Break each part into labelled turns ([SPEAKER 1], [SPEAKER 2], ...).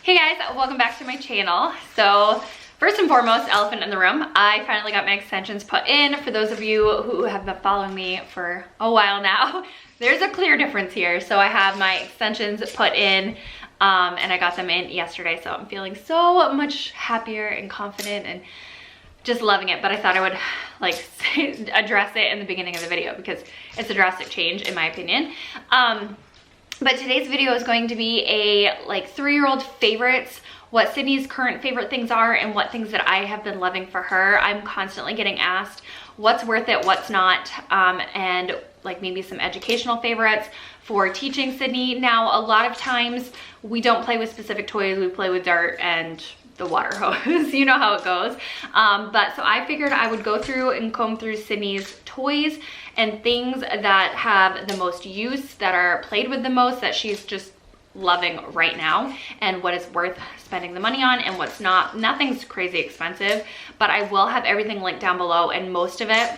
[SPEAKER 1] Hey guys, welcome back to my channel. So first and foremost, elephant in the room, I finally got my extensions put in. For those of you who have been following me for a while now, there's a clear difference here. So I have my extensions put in and I got them in yesterday. So I'm feeling so much happier and confident and just loving it. But I thought I would address it in the beginning of the video because it's a drastic change in my opinion. But today's video is going to be a 3-year-old favorites, what Sydney's current favorite things are and what things that I have been loving for her. I'm constantly getting asked what's worth it, what's not, and maybe some educational favorites for teaching Sydney. Now, a lot of times we don't play with specific toys, we play with dirt and the water hose, you know how it goes. But so I figured I would go through and comb through Sydney's toys and things that have the most use, that are played with the most, that she's just loving right now, and what is worth spending the money on and what's not. Nothing's crazy expensive, but I will have everything linked down below, and most of it,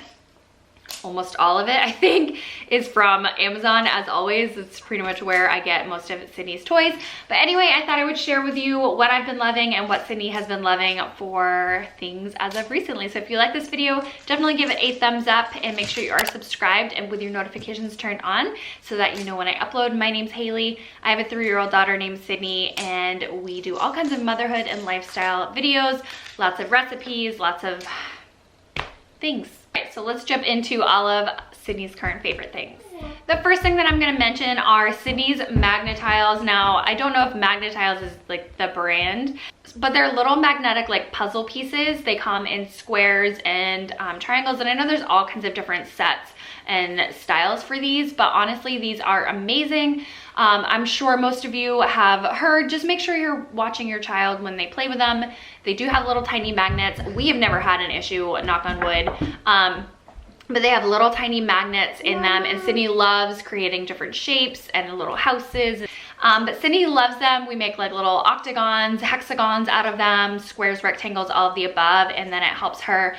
[SPEAKER 1] almost all of it, I think, is from Amazon. As always, it's pretty much where I get most of Sydney's toys. But anyway, I thought I would share with you what I've been loving and what Sydney has been loving for things as of recently. So if you like this video, definitely give it a thumbs up and make sure you are subscribed and with your notifications turned on so that you know when I upload. My name's Haley. I have a 3-year-old daughter named Sydney, and we do all kinds of motherhood and lifestyle videos, lots of recipes, lots of things. So let's jump into all of Sydney's current favorite things. The first thing that I'm going to mention are Sydney's Magna Tiles. Now, I don't know if Magna Tiles is the brand, but they're little magnetic puzzle pieces. They come in squares and triangles, and I know there's all kinds of different sets and styles for these, but honestly, these are amazing. I'm sure most of you have heard, just make sure you're watching your child when they play with them. They do have little tiny magnets. We have never had an issue, knock on wood. But they have little tiny magnets in them, and Sydney loves creating different shapes and little houses. But Sydney loves them. We make little octagons, hexagons out of them, squares, rectangles, all of the above, and then it helps her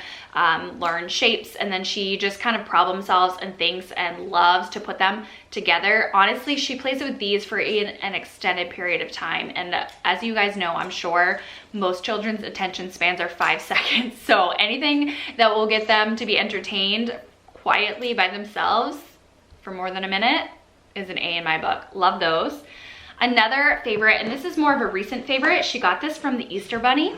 [SPEAKER 1] learn shapes, and then she just kind of problem solves and thinks and loves to put them together. Honestly, she plays with these for an extended period of time, and as you guys know, I'm sure most children's attention spans are 5 seconds, so anything that will get them to be entertained quietly by themselves for more than a minute is an A in my book. Love those. Another favorite, and this is more of a recent favorite, she got this from the Easter Bunny,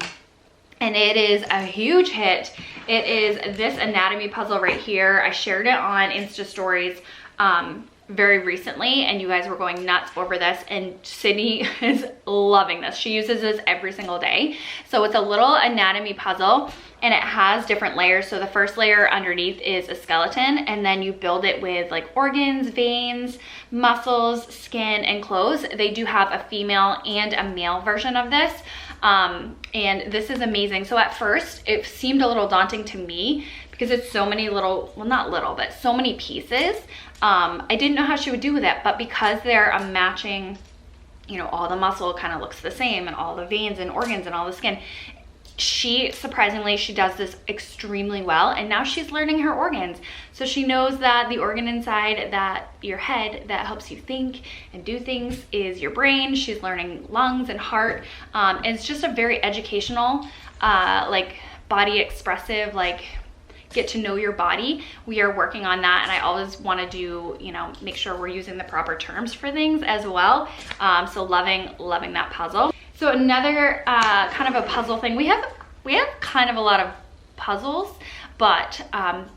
[SPEAKER 1] and it is a huge hit. It is this anatomy puzzle right here. I shared it on Insta stories very recently, and you guys were going nuts over this, and Sydney is loving this. She uses this every single day. So it's a little anatomy puzzle, and it has different layers. So the first layer underneath is a skeleton, and then you build it with organs, veins, muscles, skin, and clothes. They do have a female and a male version of this. And this is amazing. So at first it seemed a little daunting to me because it's so many little, well, not little, but so many pieces. I didn't know how she would do with it, but because they're a matching, all the muscle kind of looks the same, and all the veins and organs and all the skin, surprisingly, she does this extremely well, and now she's learning her organs. So she knows that the organ inside your head that helps you think and do things is your brain. She's learning lungs and heart. And it's just a very educational, body expressive, get to know your body. We are working on that, and I always want to do, make sure we're using the proper terms for things as well. So loving that puzzle. So another kind of a puzzle thing, we have kind of a lot of puzzles, but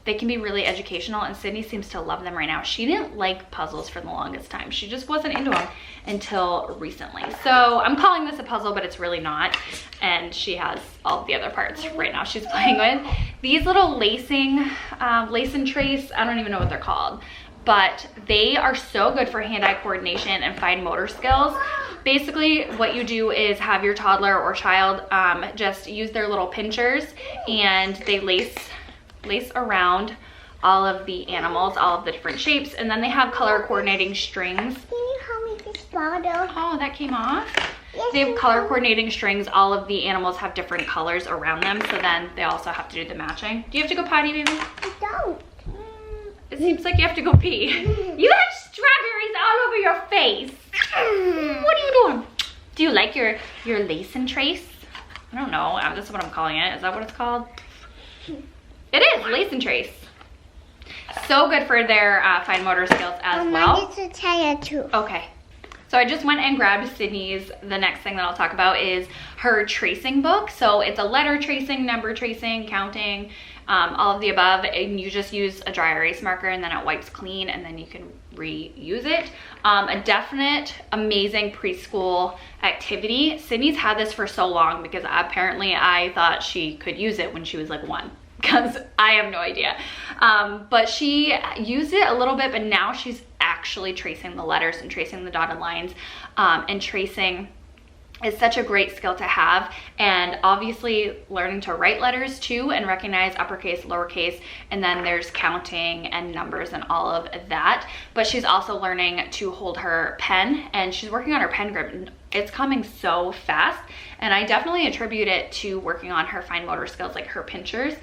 [SPEAKER 1] they can be really educational, and Sydney seems to love them right now. She didn't like puzzles for the longest time. She just wasn't into them until recently. So I'm calling this a puzzle, but it's really not. And she has all of the other parts right now she's playing with. These little lace and trace, I don't even know what they're called, but they are so good for hand-eye coordination and fine motor skills. Basically, what you do is have your toddler or child just use their little pinchers, and they lace around all of the animals, all of the different shapes, and then they have color coordinating strings.
[SPEAKER 2] Can you help me this bottle?
[SPEAKER 1] Oh, that came off?
[SPEAKER 2] Yes,
[SPEAKER 1] they have color coordinating strings. All of the animals have different colors around them, so then they also have to do the matching. Do you have to go potty, baby?
[SPEAKER 2] I don't.
[SPEAKER 1] It seems like you have to go pee. You have strawberries all over your face. What are you doing? Do you like your lace and trace? I don't know, that's what I'm calling it. Is that what it's called? It is, lace and trace. So good for their fine motor skills as well.
[SPEAKER 2] I need to try it too.
[SPEAKER 1] Okay. So I just went and grabbed Sydney's, the next thing that I'll talk about is her tracing book. So it's a letter tracing, number tracing, counting, all of the above. And you just use a dry erase marker and then it wipes clean and then you can reuse it. A definite amazing preschool activity. Sydney's had this for so long because apparently I thought she could use it when she was like 1. Because I have no idea. But she used it a little bit, but now she's actually tracing the letters and tracing the dotted lines, and tracing is such a great skill to have. And obviously learning to write letters too and recognize uppercase, lowercase, and then there's counting and numbers and all of that. But she's also learning to hold her pen and she's working on her pen grip. And it's coming so fast. And I definitely attribute it to working on her fine motor skills, like her pinchers,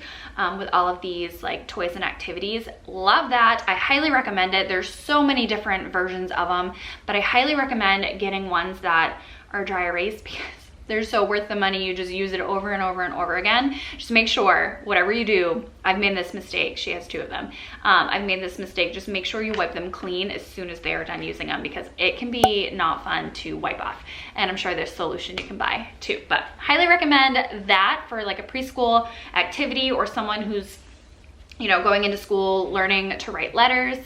[SPEAKER 1] with all of these like toys and activities. Love that. I highly recommend it. There's so many different versions of them, but I highly recommend getting ones that are dry erase because they're so worth the money. You just use it over and over and over again. Just make sure whatever you do, I've made this mistake. She has 2 of them. I've made this mistake. Just make sure you wipe them clean as soon as they are done using them because it can be not fun to wipe off. And I'm sure there's a solution you can buy too. But highly recommend that for like a preschool activity or someone who's, you know, going into school, learning to write letters.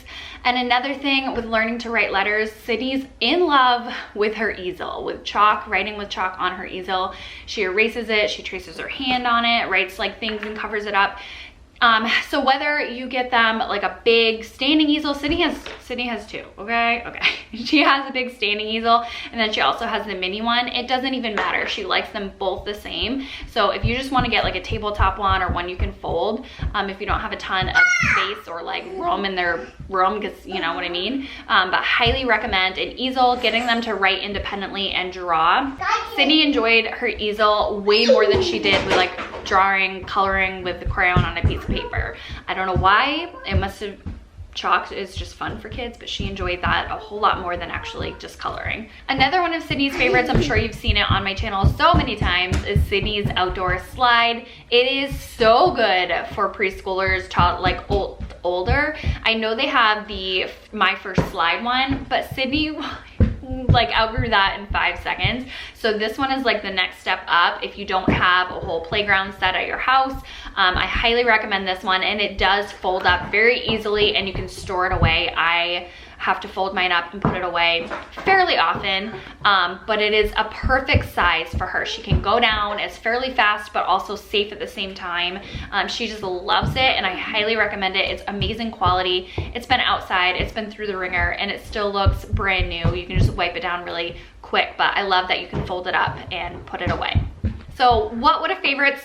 [SPEAKER 1] And another thing with learning to write letters, Sydney's in love with her easel, with chalk, writing with chalk on her easel. She erases it, she traces her hand on it, writes like things and covers it up. So whether you get them like a big standing easel, Sydney has 2, okay? She has a big standing easel and then she also has the mini one. It doesn't even matter. She likes them both the same. So if you just want to get like a tabletop one or one you can fold, if you don't have a ton of space or like room in their room, because you know what I mean. But highly recommend an easel, getting them to write independently and draw. Sydney enjoyed her easel way more than she did with like drawing, coloring with the crayon on a piece of paper. I don't know why. It must have, chalk is just fun for kids, but she enjoyed that a whole lot more than actually just coloring. Another one of Sydney's favorites, I'm sure you've seen it on my channel so many times, is Sydney's outdoor slide. It is so good for preschoolers taught like older. I know they have the My First Slide one, but Sydney like outgrew that in 5 seconds. So this one is like the next step up if you don't have a whole playground set at your house. I highly recommend this one, and it does fold up very easily and you can store it away. I have to fold mine up and put it away fairly often, but it is a perfect size for her. She can go down, it's fairly fast but also safe at the same time. She just loves it and I highly recommend it. It's amazing quality. It's been outside, it's been through the ringer, and it still looks brand new. You can just wipe it down really quick, but I love that you can fold it up and put it away. So what would a favorites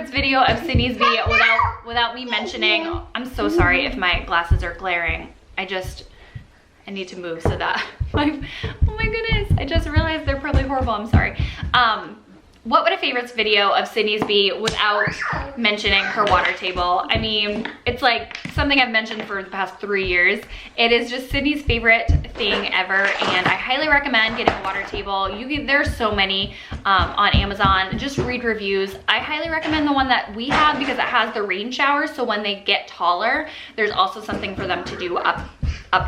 [SPEAKER 1] video of Sydney's be without me mentioning, I'm so sorry if my glasses are glaring. I need to move so that oh my goodness, I just realized they're probably horrible. I'm sorry. What would a favorites video of Sydney's be without mentioning her water table? I mean, it's like something I've mentioned for the past 3 years. It is just Sydney's favorite thing ever, and I highly recommend getting a water table. There's so many on Amazon. Just read reviews. I highly recommend the one that we have because it has the rain shower, so when they get taller, there's also something for them to do up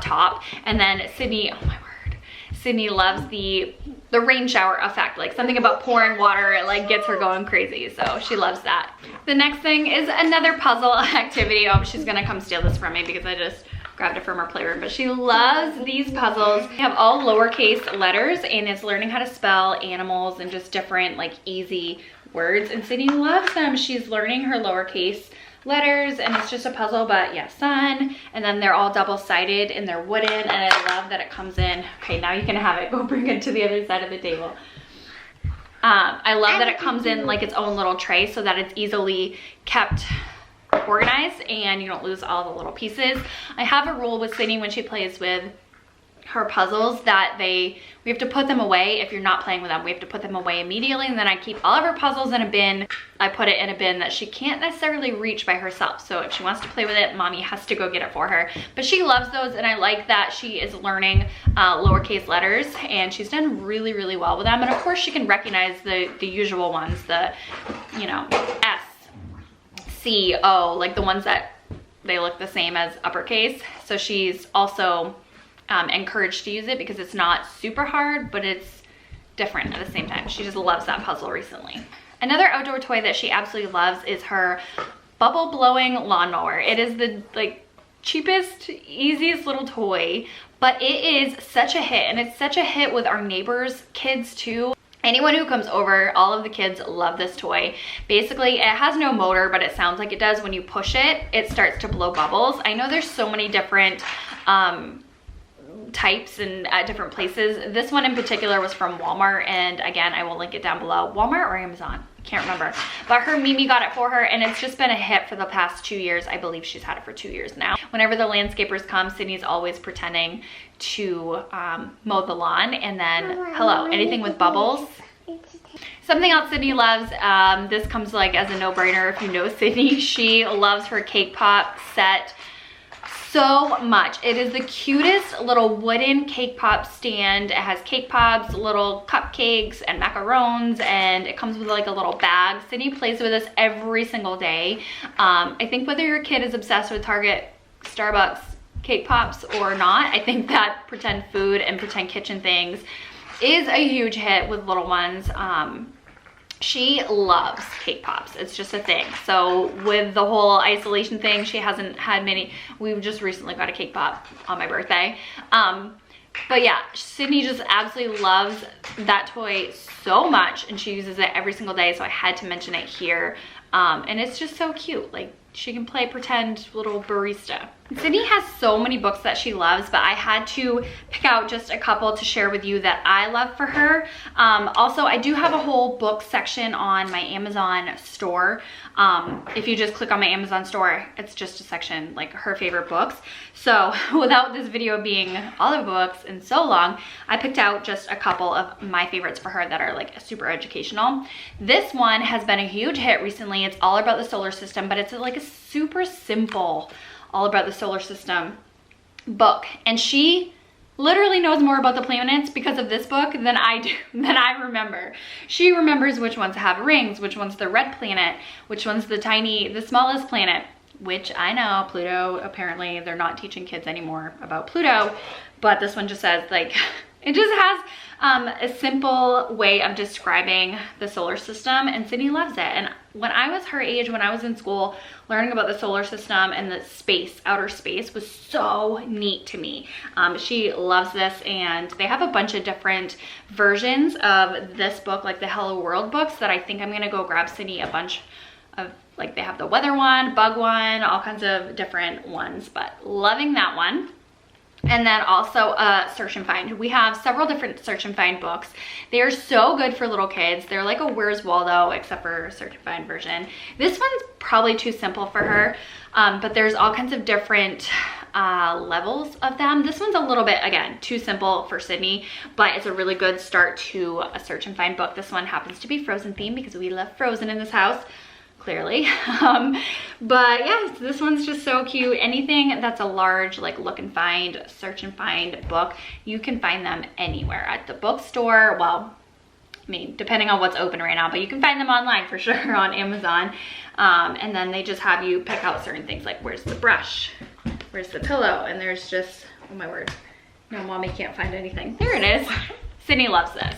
[SPEAKER 1] top. And then Sydney, oh my word, Sydney loves the rain shower effect, like something about pouring water, it like gets her going crazy, so she loves that. The next thing is another puzzle activity. Oh, she's gonna come steal this from me because I just grabbed it from her playroom, but she loves these puzzles. They have all lowercase letters and it's learning how to spell animals and just different like easy words, and Sydney loves them. She's learning her lowercase letters and it's just a puzzle, but yeah, sun, and then they're all double-sided and they're wooden, and I love that it comes in. Okay, now you can have it. Go bring it to the other side of the table. I love that it comes in like its own little tray so that it's easily kept organized and you don't lose all the little pieces. I have a rule with Sydney when she plays with her puzzles that we have to put them away if you're not playing with them. We have to put them away immediately, and then I keep all of her puzzles in a bin. I put it in a bin that she can't necessarily reach by herself. So if she wants to play with it, mommy has to go get it for her. But she loves those, and I like that she is learning lowercase letters, and she's done really, really well with them. And of course she can recognize the usual ones, the, you know, S, C, O, like the ones that they look the same as uppercase. So she's also encouraged to use it because it's not super hard, but it's different at the same time. She just loves that puzzle recently. Another outdoor toy that she absolutely loves is her bubble blowing lawnmower. It is the cheapest, easiest little toy, but it is such a hit, and it's such a hit with our neighbors' kids too. Anyone who comes over, all of the kids love this toy. Basically, it has no motor, but it sounds like it does. When you push it, it starts to blow bubbles. I know there's so many different types and at different places. This one in particular was from Walmart, and again, I will link it down below. Walmart or Amazon? Can't remember. But her Mimi got it for her, and it's just been a hit for the past 2 years. I believe she's had it for 2 years now. Whenever the landscapers come, Sydney's always pretending to mow the lawn, and then, hello, anything with bubbles. Something else Sydney loves, this comes like as a no-brainer if you know Sydney. She loves her cake pop set so much. It is the cutest little wooden cake pop stand. It has cake pops, little cupcakes, and macarons, and it comes with like a little bag. Sydney plays with this every single day. I think whether your kid is obsessed with Target, Starbucks, cake pops or not, I think that pretend food and pretend kitchen things is a huge hit with little ones. She loves cake pops. It's just a thing. So with the whole isolation thing, she hasn't had many. We've just recently got a cake pop on my birthday. But yeah, Sydney just absolutely loves that toy so much, and she uses it every single day. So I had to mention it here. And it's just so cute. Like, she can play pretend little barista. Sydney has so many books that she loves, but I had to pick out just a couple to share with you that I love for her. Also, I do have a whole book section on my Amazon store. If you just click on my Amazon store, it's just a section like her favorite books. So without this video being all the books and so long, I picked out just a couple of my favorites for her that are like super educational. This one has been a huge hit recently. It's all about the solar system, but it's like a super simple all about the solar system book, and she literally knows more about the planets because of this book than I do, than I remember. She remembers which ones have rings, which one's the red planet, which one's the smallest planet, which I know Pluto, apparently they're not teaching kids anymore about Pluto, but this one just says, like, it just has a simple way of describing the solar system, and Sydney loves it. And when I was her age, when I was in school, learning about the solar system and the space, outer space, was so neat to me. She loves this, and they have a bunch of different versions of this book, like the Hello World books, that I think I'm gonna go grab Sydney a bunch of. Like, they have the weather one, bug one, all kinds of different ones, but loving that one. And then also search and find. We have several different search and find books. They are so good for little kids. They're like a Where's Waldo, except for search and find version. This one's probably too simple for her, but there's all kinds of different levels of them. This one's a little bit, again, too simple for Sydney, but it's a really good start to a search and find book. This one happens to be Frozen themed because we love Frozen in this house. Clearly. But yeah, this one's just so cute. Anything that's a large, like, look and find, search and find book, you can find them anywhere at the bookstore. Well, I mean, depending on what's open right now, but you can find them online for sure on Amazon. And then they just have you pick out certain things, like where's the brush, where's the pillow, and there's just, oh my word, no, mommy can't find anything. There it is. Sydney loves this.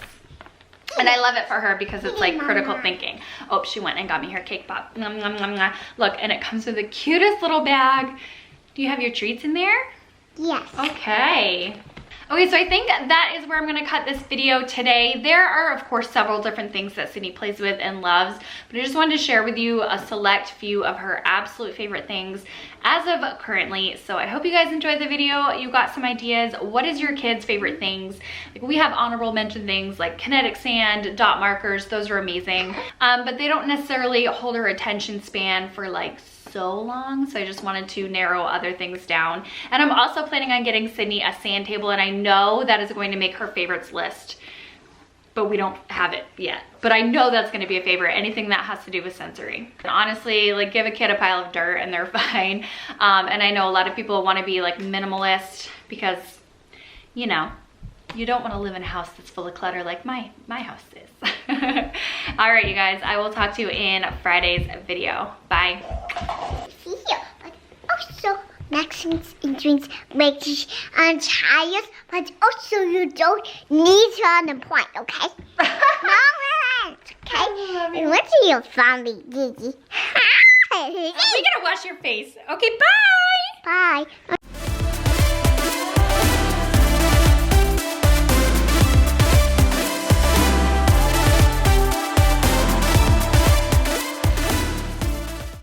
[SPEAKER 1] And I love it for her because it's like critical thinking. Oh, she went and got me her cake pop. Nom, nom, nom, nom. Look, and it comes with the cutest little bag. Do you have your treats in there?
[SPEAKER 2] Yes.
[SPEAKER 1] Okay. Okay, so I think that is where I'm gonna cut this video today. There are, of course, several different things that Sydney plays with and loves, but I just wanted to share with you a select few of her absolute favorite things as of currently. So I hope you guys enjoyed the video. You got some ideas. What is your kids' favorite things? Like, we have honorable mention things like kinetic sand, dot markers. Those are amazing, but they don't necessarily hold her attention span for like so long, so I just wanted to narrow other things down. And I'm also planning on getting Sydney a sand table, and I know that is going to make her favorites list, but we don't have it yet. But I know that's gonna be a favorite, anything that has to do with sensory. And honestly, like, give a kid a pile of dirt and they're fine. And I know a lot of people wanna be like minimalist because, you know, you don't wanna live in a house that's full of clutter like my house is. All right, you guys, I will talk to you in Friday's video. Bye.
[SPEAKER 2] See here, but also Maxim's entrance makes on tires, but also you don't need to on the point, okay? No, okay? And what's your family, Gigi?
[SPEAKER 1] We gotta wash your face. Okay, bye.
[SPEAKER 2] Bye.